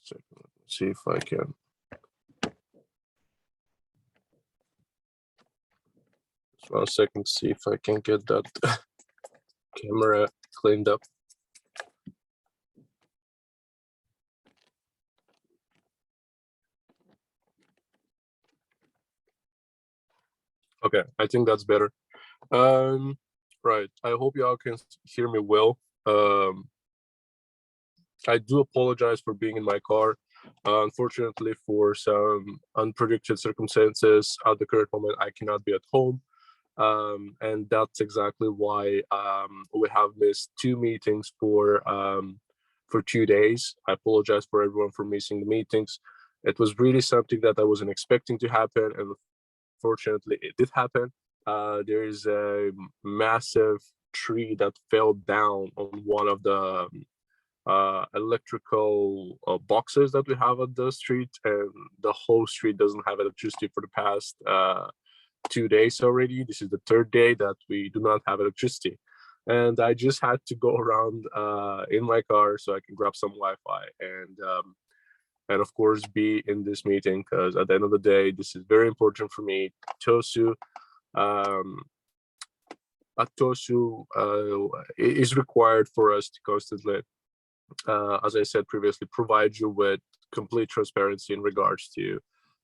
second. Let's see if I can. Just 1 second, see if I can get that camera cleaned up. Okay, I think that's better. Right, I hope y'all can hear me well. I do apologize for being in my car. Unfortunately, for some unpredicted circumstances at the current moment, I cannot be at home. And that's exactly why we have missed 2 meetings for 2 days. I apologize for everyone for missing the meetings. It was really something that I wasn't expecting to happen, and fortunately it did happen. There is a massive tree that fell down on one of the electrical boxes that we have at the street, and the whole street doesn't have electricity for the past 2 days already. This is the 3rd day that we do not have electricity, and I just had to go around in my car so I can grab some Wi-Fi and of course be in this meeting, because at the end of the day, this is very important for me. Tosu at Tosu is required for us to constantly, as I said previously, provide you with complete transparency in regards to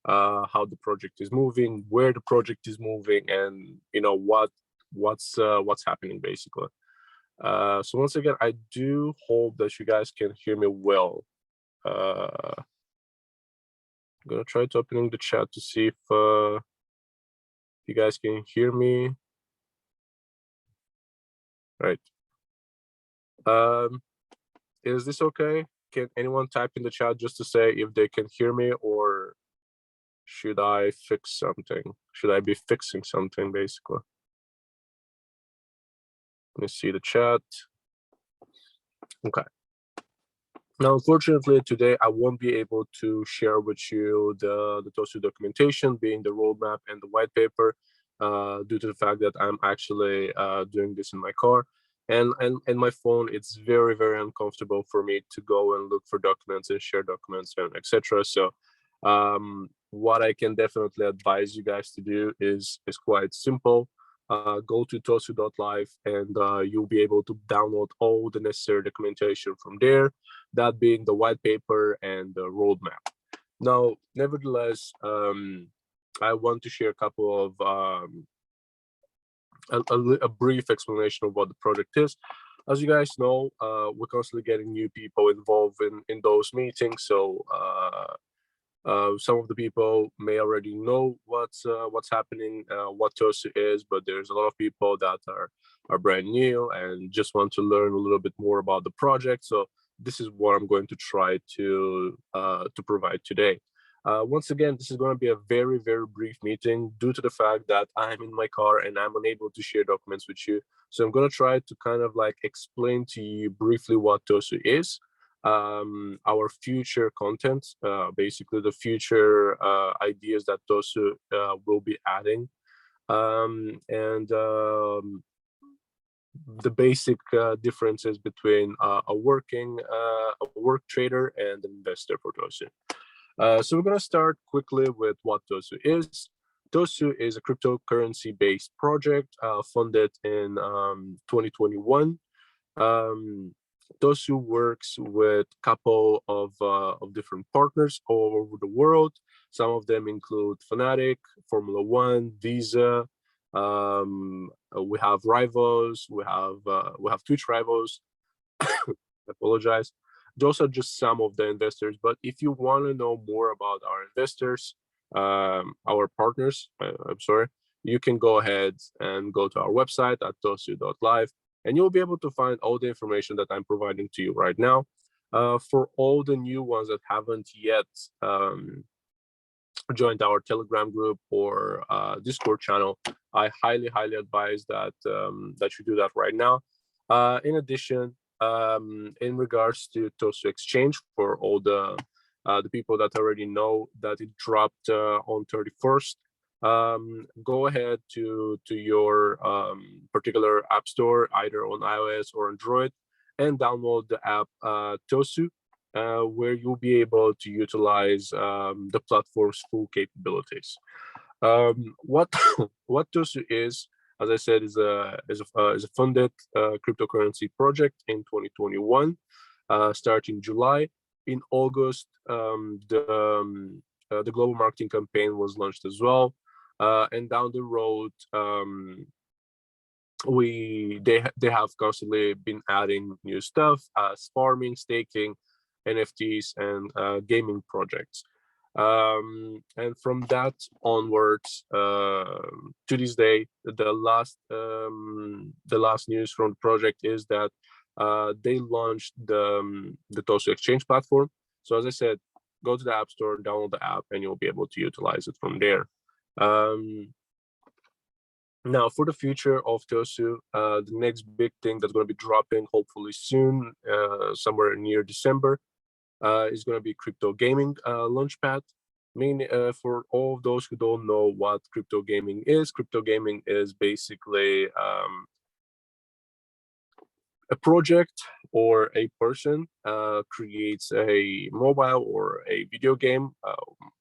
how the project is moving, where the project is moving, and what's happening basically. So once again, I do hope that you guys can hear me well. I'm gonna try to opening the chat to see if you guys can hear me. Right. Is this okay? Can anyone type in the chat just to say if they can hear me, or should I fix something? Should I be fixing something basically? Let me see the chat. Okay. Now, unfortunately, today I won't be able to share with you the Tosu documentation, being the roadmap and the white paper, due to the fact that I'm actually doing this in my car. And my phone, it's very, very uncomfortable for me to go and look for documents and share documents and etc. So what I can definitely advise you guys to do is quite simple. Go to tosu.live and you'll be able to download all the necessary documentation from there, that being the white paper and the roadmap. Now, nevertheless, I want to share a couple of a brief explanation of what the project is. As you guys know, we're constantly getting new people involved in those meetings, so some of the people may already know what's happening, what Tosu is, but there's a lot of people that are brand new and just want to learn a little bit more about the project. So this is what I'm going to try to provide today. Once again, this is going to be a very, very brief meeting due to the fact that I'm in my car and I'm unable to share documents with you. So I'm going to try to kind of like explain to you briefly what Tosu is, our future content, basically the future ideas that Tosu will be adding, and the basic differences between a work trader and an investor for Tosu. So we're going to start quickly with what Tosu is. Tosu is a cryptocurrency-based project funded in 2021. Tosu works with a couple of different partners all over the world. Some of them include Fnatic, Formula One, Visa. We have rivals. We have Twitch rivals. Apologize. Those are just some of the investors. But if you want to know more about our investors, our partners, I'm sorry, you can go ahead and go to our website at tosu.live. And you'll be able to find all the information that I'm providing to you right now. For all the new ones that haven't yet joined our Telegram group or Discord channel, I highly, highly advise that you do that right now. In addition, in regards to Tosu Exchange, for all the people that already know that it dropped on 31st, go ahead to your particular app store, either on iOS or Android, and download the app Tosu. where you'll be able to utilize the platform's full capabilities. What what Tosu is, as I said, is a funded cryptocurrency project in 2021, starting July. In August, the global marketing campaign was launched as well, and down the road, they have constantly been adding new stuff as farming, staking, NFTs, and gaming projects. And from that onwards, to this day, the last news from the project is that they launched the Tosu exchange platform. So as I said, go to the App Store, download the app, and you'll be able to utilize it from there. Now, for the future of Tosu, the next big thing that's going to be dropping hopefully soon, somewhere near December, is going to be crypto gaming launchpad. For all of those who don't know what crypto gaming is basically a project or a person creates a mobile or a video game,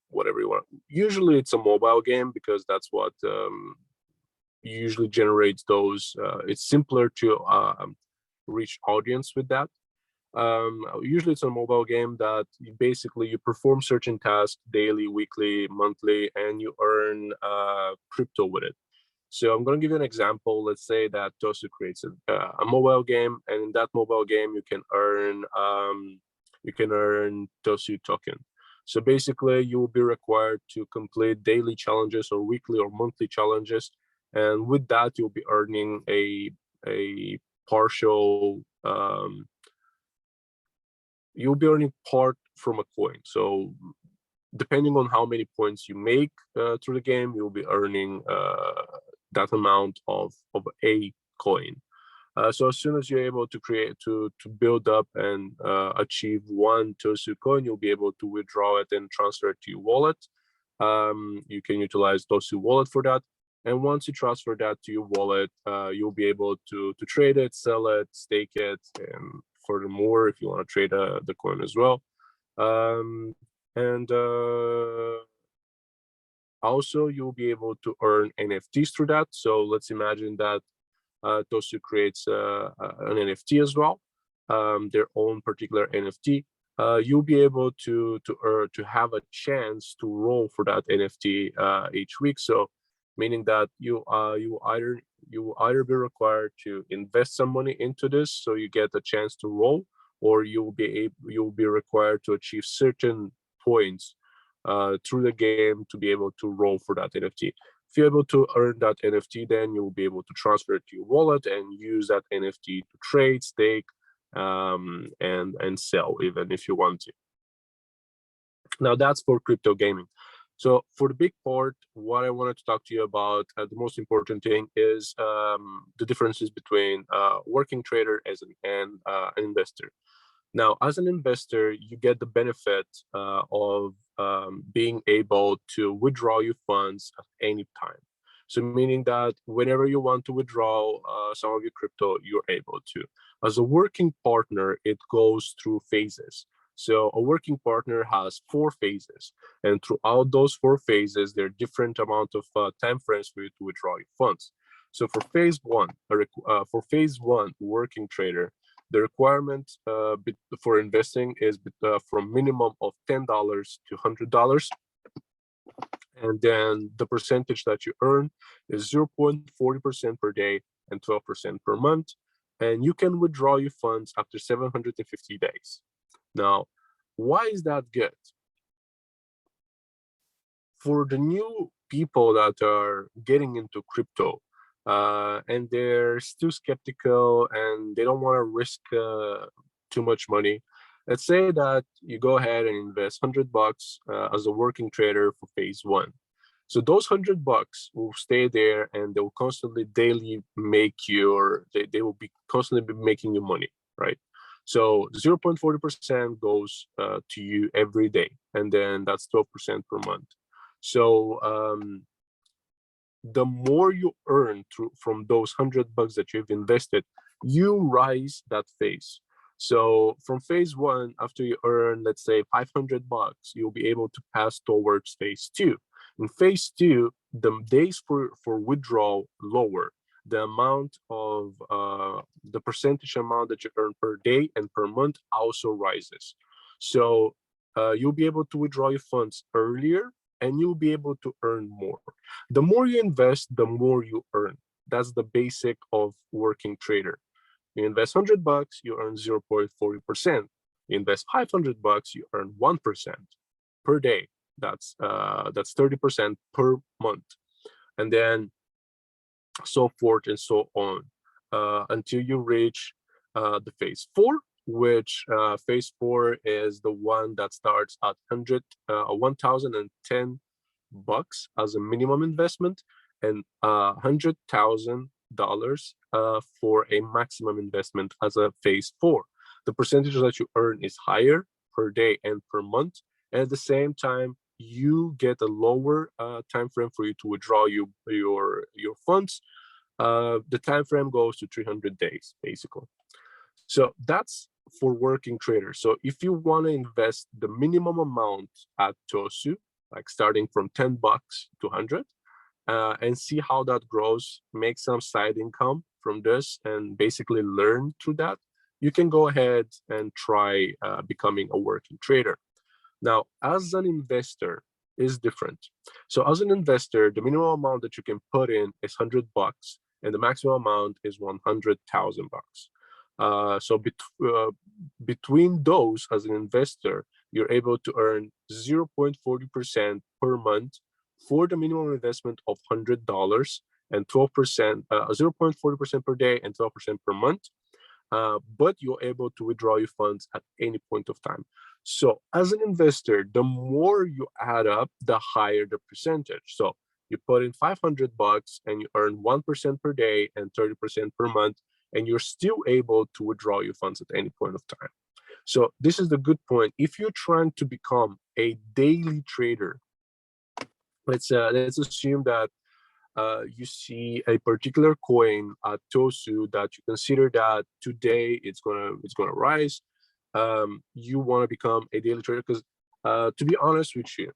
whatever you want. Usually it's a mobile game because that's what usually generates those. It's simpler to reach audience with that. Usually it's a mobile game that you perform certain tasks daily, weekly, monthly, and you earn crypto with it. So I'm going to give you an example. Let's say that Tosu creates a mobile game, and in that mobile game you can earn Tosu token. So basically you will be required to complete daily challenges or weekly or monthly challenges, and with that you'll be earning a partial you'll be earning part from a coin. So depending on how many points you make through the game, you'll be earning that amount of a coin. So as soon as you're able to build up and achieve one Tosu coin, you'll be able to withdraw it and transfer it to your wallet. You can utilize Tosu wallet for that. And once you transfer that to your wallet, you'll be able to trade it, sell it, stake it, and furthermore, if you want to trade the coin as well. Also, you'll be able to earn NFTs through that. So let's imagine that Tosu creates an NFT as well, their own particular NFT. You'll be able to have a chance to roll for that NFT each week. So meaning that you will either be required to invest some money into this so you get a chance to roll, or you'll be required to achieve certain points through the game to be able to roll for that NFT. If you're able to earn that NFT, then you'll be able to transfer it to your wallet and use that NFT to trade, stake, and sell even if you want to. Now that's for crypto gaming. So for the big part, what I wanted to talk to you about, the most important thing is the differences between working trader and an investor. Now, as an investor, you get the benefit of being able to withdraw your funds at any time. So meaning that whenever you want to withdraw some of your crypto, you're able to. As a working partner, it goes through phases. So a working partner has 4 phases, and throughout those 4 phases, there are different amount of time frames for you to withdraw your funds. So for phase one, working trader, the requirement for investing is from minimum of $10 to $100. And then the percentage that you earn is 0.40% per day and 12% per month. And you can withdraw your funds after 750 days. Now, why is that good? For the new people that are getting into crypto, and they're still skeptical and they don't want to risk too much money. Let's say that you go ahead and invest $100 as a working trader for phase 1. So those $100 will stay there and they will constantly daily make they will be constantly making you money, right? So 0.40% goes to you every day, and then that's 12% per month. So the more you earn from those $100 that you've invested, you rise that phase. So from phase one, after you earn, let's say $500, you'll be able to pass towards phase two. In phase two, the days for withdrawal lower. The amount of the percentage amount that you earn per day and per month also rises. So you'll be able to withdraw your funds earlier and you'll be able to earn more. The more you invest, the more you earn. That's the basic of working trader. You invest $100, you earn 0.40%. You invest $500, you earn 1% per day. That's 30% per month, and then so forth and so on until you reach the phase four, which phase four is the one that starts at $1,010 as a minimum investment and $100,000 for a maximum investment as a phase four. The percentage that you earn is higher per day and per month, and at the same time you get a lower time frame for you to withdraw your funds. The time frame goes to 300 days basically. So that's for working traders. So if you want to invest the minimum amount at Tosu, like starting from $10 to 100, and see how that grows, make some side income from this, and basically learn through that, you can go ahead and try becoming a working trader. Now, as an investor is different. So as an investor, the minimum amount that you can put in is $100, and the maximum amount is $100,000. So between those, as an investor, you're able to earn 0.40% per month for the minimum investment of $100 and 12%, 0.40% per day and 12% per month. But you're able to withdraw your funds at any point of time. So as an investor, the more you add up, the higher the percentage. So you put in $500 and you earn 1% per day and 30% per month, and you're still able to withdraw your funds at any point of time. So this is the good point. If you're trying to become a daily trader, let's assume that you see a particular coin at Tosu that you consider that today it's gonna rise. You want to become a daily trader because, to be honest with you,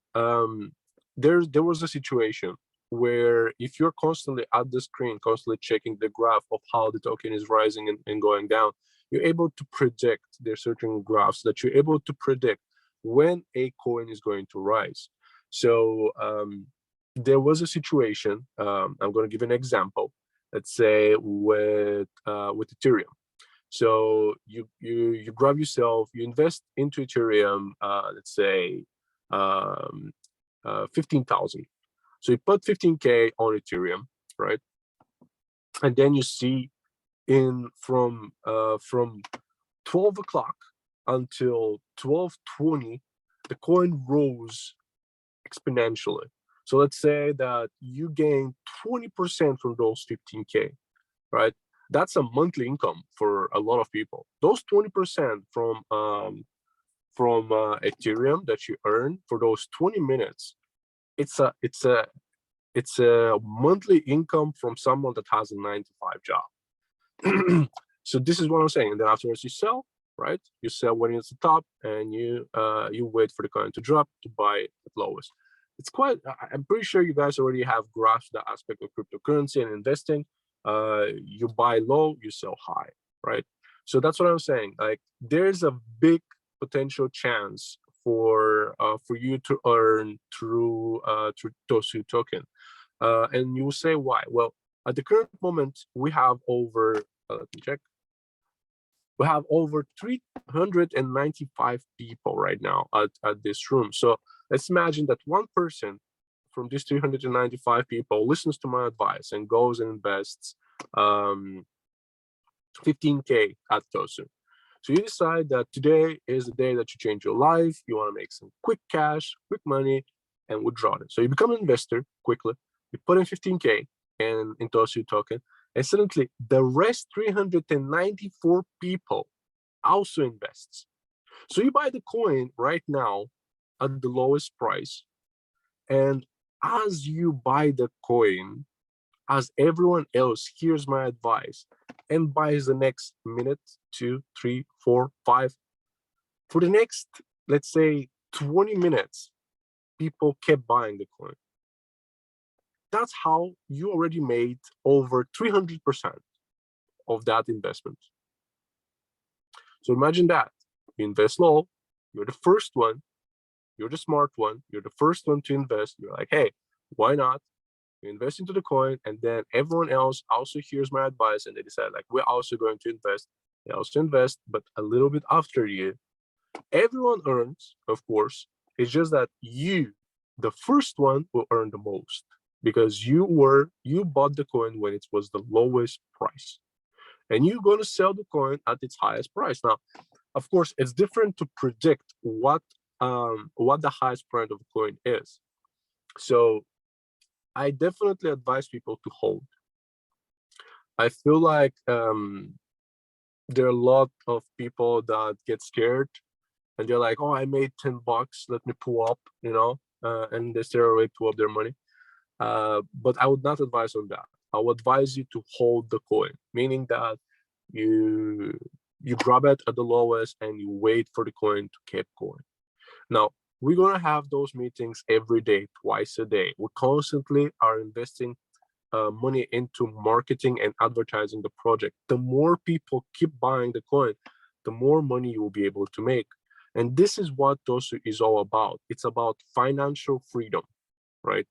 there was a situation where if you're constantly at the screen, constantly checking the graph of how the token is rising and going down, you're able to predict. There's certain graphs that you're able to predict when a coin is going to rise. So there was a situation. I'm going to give an example. Let's say with Ethereum. So you grab yourself, you invest into Ethereum. Let's say 15,000. So you put 15K on Ethereum, right? And then you see from 12 o'clock until 12:20, the coin rose exponentially. So let's say that you gain 20% from those 15K, right? That's a monthly income for a lot of people. Those 20% from Ethereum that you earn for those 20 minutes, it's a monthly income from someone that has a 9-to-5 job. So this is what I'm saying. And then afterwards you sell, right? You sell when it's the top, and you wait for the coin to drop to buy at lowest. It's quite. I'm pretty sure you guys already have grasped the aspect of cryptocurrency and investing. You buy low, you sell high, right? So that's what I'm saying. Like, there's a big potential chance for you to earn through Tosu token, and you will say why? Well, at the current moment, we have over. Let me check. We have over 395 people right now at this room. So let's imagine that one person from these 395 people listens to my advice and goes and invests 15K at Tosu. So you decide that today is the day that you change your life. You want to make some quick cash, quick money, and withdraw it. So you become an investor quickly. You put in 15K in Tosu token, and suddenly the rest 394 people also invests. So you buy the coin right now at the lowest price, and as you buy the coin, as everyone else hears my advice, and buys the next minute, 2, 3, 4, 5. For the next, let's say, 20 minutes, people kept buying the coin. That's how you already made over 300% of that investment. So imagine that. You invest low, you're the first one, you're the smart one, you're the first one to invest. You're like, hey, why not? You invest into the coin, and then everyone else also hears my advice, and they decide, like, we're also going to invest. They also invest, but a little bit after you. Everyone earns, of course. It's just that you, the first one, will earn the most because you bought the coin when it was the lowest price, and you're going to sell the coin at its highest price. Now, of course, it's different to predict what the highest price of a coin is. So I definitely advise people to hold. I feel like there are a lot of people that get scared and they're like, oh, I made $10, let me pull up, and they straight away pull up their money. But I would not advise on that. I would advise you to hold the coin, meaning that you grab it at the lowest and you wait for the coin to keep going. Now, we're going to have those meetings every day, twice a day. We constantly are investing money into marketing and advertising the project. The more people keep buying the coin, the more money you will be able to make. And this is what Tosu is all about. It's about financial freedom, right?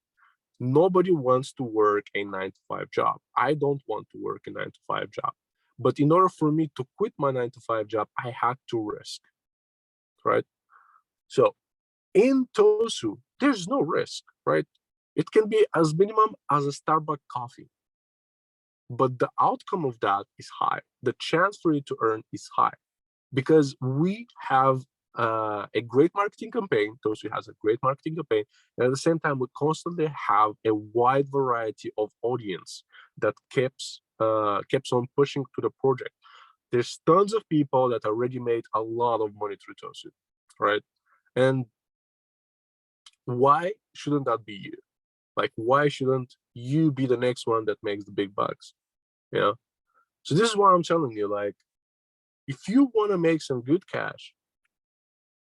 Nobody wants to work a 9-to-5 job. I don't want to work a 9-to-5 job. But in order for me to quit my 9-to-5 job, I had to risk, right? So in Tosu, there's no risk, right? It can be as minimum as a Starbucks coffee, but the outcome of that is high. The chance for you to earn is high because we have a great marketing campaign. Tosu has a great marketing campaign, and at the same time, we constantly have a wide variety of audience that keeps on pushing to the project. There's tons of people that already made a lot of money through Tosu, right? And why shouldn't that be you? Like, why shouldn't you be the next one that makes the big bucks? So this is what I'm telling you. Like, if you want to make some good cash,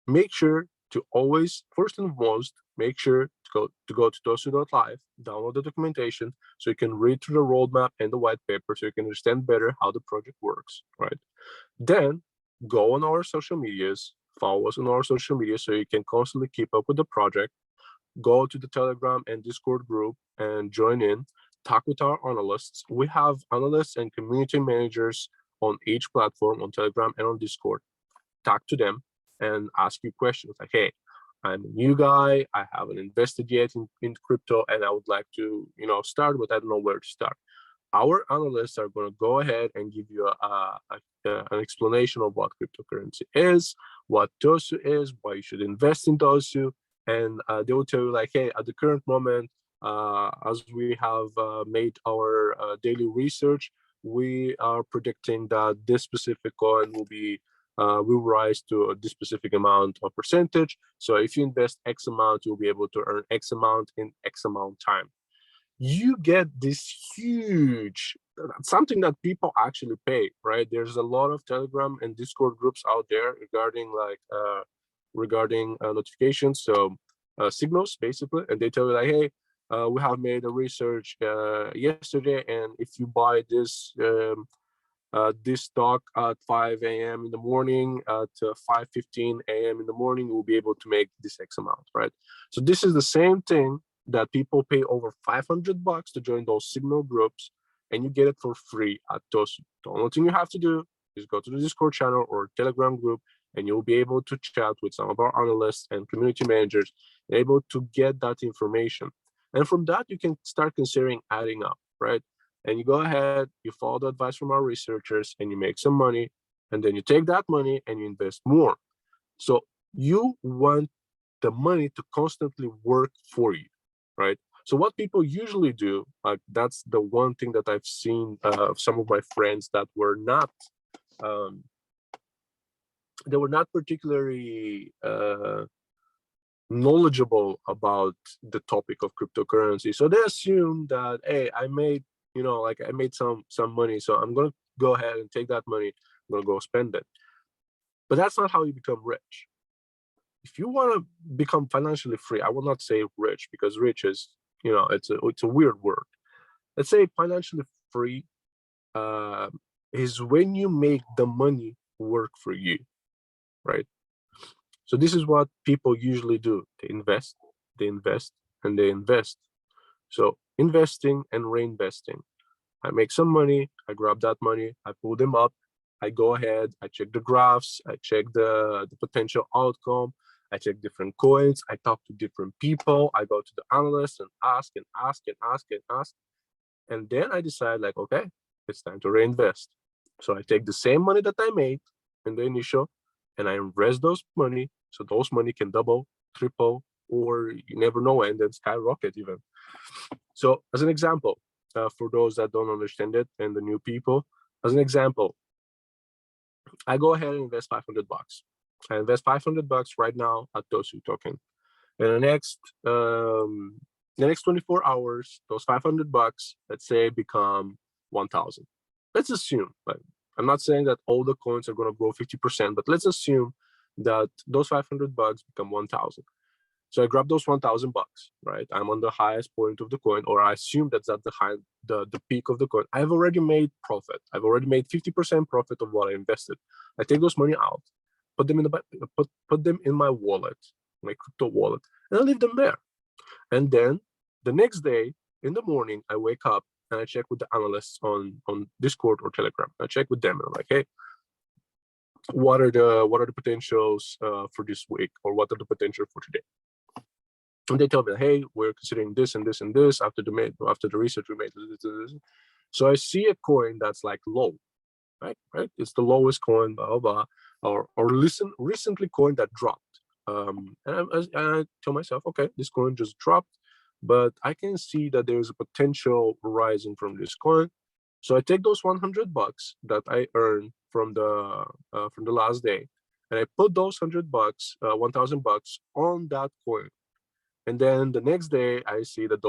make sure to always, first and foremost, make sure to go to tosu.live, download the documentation so you can read through the roadmap and the white paper so you can understand better how the project works, right? Then go on our social medias, follow us on our social media so you can constantly keep up with the project. Go to the Telegram and Discord group and join in. Talk with our analysts. We have analysts and community managers on each platform, on Telegram and on Discord. Talk to them and ask you questions like, hey, I'm a new guy, I haven't invested yet in crypto, and I would like to start, but I don't know where to start. Our analysts are going to go ahead and give you an explanation of what cryptocurrency is, what Tosu is, why you should invest in Tosu, and they will tell you like, hey, at the current moment, as we have made our daily research, we are predicting that this specific coin will rise to this specific amount of percentage. So if you invest X amount, you'll be able to earn X amount in X amount time. You get this huge, something that people actually pay, right? There's a lot of Telegram and Discord groups out there regarding notifications, so signals basically, and they tell you like, hey, we have made a research yesterday, and if you buy this stock at 5 a.m. in the morning, at 5:15 a.m. in the morning, you'll be able to make this X amount, right? So this is the same thing that people pay over $500 to join those signal groups, and you get it for free at Tosu. The only thing you have to do is go to the Discord channel or Telegram group, and you'll be able to chat with some of our analysts and community managers, able to get that information. And from that, you can start considering adding up, right? And you go ahead, you follow the advice from our researchers, and you make some money, and then you take that money and you invest more. So you want the money to constantly work for you, right? So what people usually do, that's the one thing that I've seen some of my friends that were not particularly knowledgeable about the topic of cryptocurrency. So they assume that, hey, I made some money, so I'm gonna go ahead and take that money, I'm gonna go spend it. But that's not how you become rich. If you want to become financially free, I will not say rich, because rich is, it's a weird word. Let's say financially free is when you make the money work for you, right? So this is what people usually do. They invest, and they invest. So investing and reinvesting. I make some money, I grab that money, I pull them up, I go ahead, I check the graphs, I check the potential outcome, I check different coins, I talk to different people, I go to the analysts and ask and ask and ask and ask. And then I decide, like, okay, it's time to reinvest. So I take the same money that I made in the initial and I invest those money, so those money can double, triple, or you never know, and then skyrocket even. So as an example, for those that don't understand it and the new people, as an example, I go ahead and invest $500. I invest $500 right now at Tosu token. And the next 24 hours, those $500, let's say, become 1,000. Let's assume, like, I'm not saying that all the coins are going to grow 50%, but let's assume that those $500 become 1,000. So I grab those $1,000, right? I'm on the highest point of the coin, or I assume that's at the peak of the coin. I've already made profit. I've already made 50% profit of what I invested. I take those money out, put them in put them in my wallet, my crypto wallet, and I leave them there. And then the next day in the morning, I wake up and I check with the analysts on Discord or Telegram. I check with them and I'm like, hey, what are the potentials for this week, or what are the potential for today? And they tell me, hey, we're considering this and this and this after the research we made. So I see a coin that's like low, right? It's the lowest coin, blah blah, or recently coin that dropped. And I tell myself, okay, this coin just dropped, but I can see that there's a potential rising from this coin. So I take those $100 that I earned from the last day, and I put those $100, $1,000 on that coin. And then the next day, I see that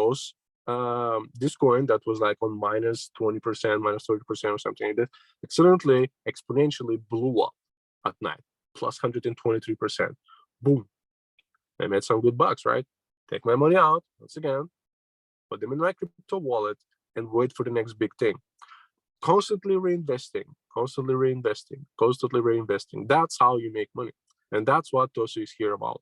this coin that was like on minus 20%, minus 30% or something like that, excellently, exponentially blew up at night, plus 123%. Boom. I made some good bucks, right? Take my money out, once again, put them in my crypto wallet, and wait for the next big thing. Constantly reinvesting, constantly reinvesting, constantly reinvesting. That's how you make money. And that's what Tosu is here about.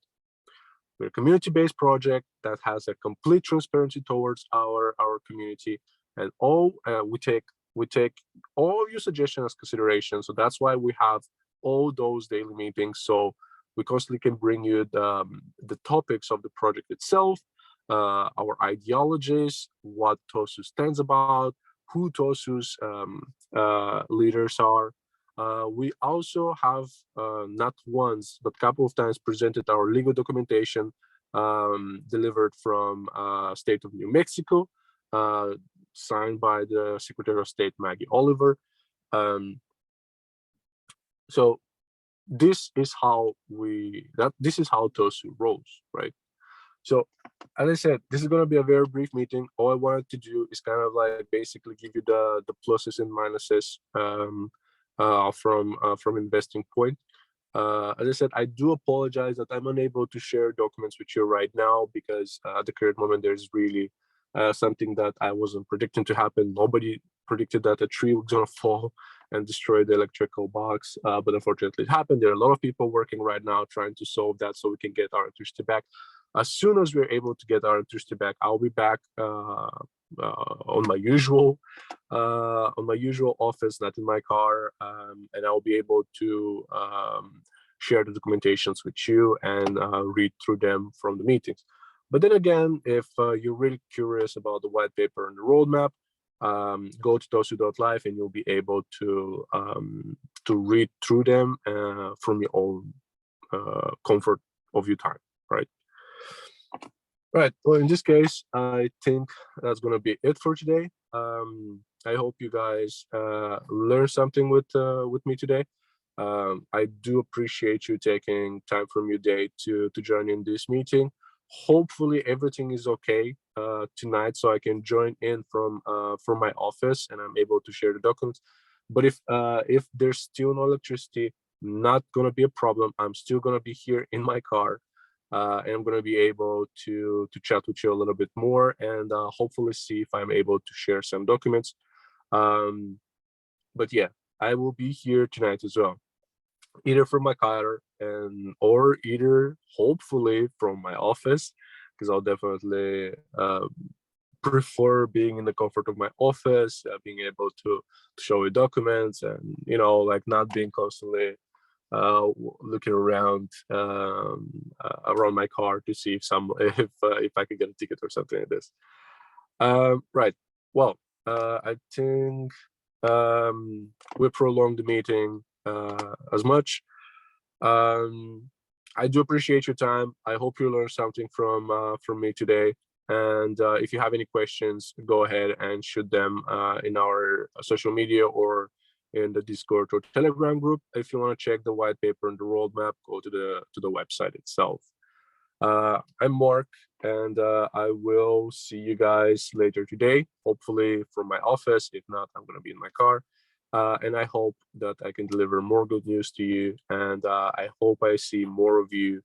We're a community-based project that has a complete transparency towards our community, and we take all of your suggestions as consideration. So that's why we have all those daily meetings. So we constantly can bring you the topics of the project itself, our ideologies, what Tosu stands about, who Tosu's leaders are. We also have not once, but a couple of times presented our legal documentation delivered from state of New Mexico, signed by the Secretary of State, Maggie Oliver. So this is how Tosu rolls, right? So as I said, this is going to be a very brief meeting. All I wanted to do is kind of like basically give you the pluses and minuses from investing point. As I said, I do apologize that I'm unable to share documents with you right now, because at the current moment there's really something that I wasn't predicting to happen. Nobody predicted that a tree was going to fall and destroy the electrical box, but unfortunately it happened. There are a lot of people working right now trying to solve that so we can get our electricity back. As soon as we're able to get our electricity back, I'll be back on my usual office, not in my car, and I'll be able to share the documentations with you and read through them from the meetings. But then again, if you're really curious about the white paper and the roadmap, go to tosu.life and you'll be able to read through them from your own comfort of your time, right? Right. Well, in this case, I think that's going to be it for today. I hope you guys learned something with me today. I do appreciate you taking time from your day to join in this meeting. Hopefully everything is okay tonight, so I can join in from my office and I'm able to share the documents. But if there's still no electricity, not gonna be a problem. I'm still gonna be here in my car, and I'm gonna be able to chat with you a little bit more, and hopefully see if I'm able to share some documents. But yeah, I will be here tonight as well, either from my car or either hopefully from my office, because I'll definitely prefer being in the comfort of my office, being able to show you documents, and like not being constantly looking around around my car to see if I could get a ticket or something like this. Right. Well, I think we prolonged the meeting as much. I do appreciate your time. I hope you learned something from me today. And if you have any questions, go ahead and shoot them in our social media or in the Discord or Telegram group. If you want to check the white paper and the roadmap, go to the website itself. I'm Mark, and I will see you guys later today, hopefully from my office. If not, I'm going to be in my car. And I hope that I can deliver more good news to you. And I hope I see more of you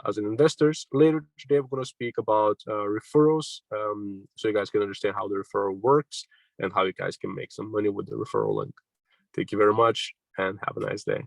as an investors. Later today, we're going to speak about referrals, so you guys can understand how the referral works and how you guys can make some money with the referral link. Thank you very much, and have a nice day.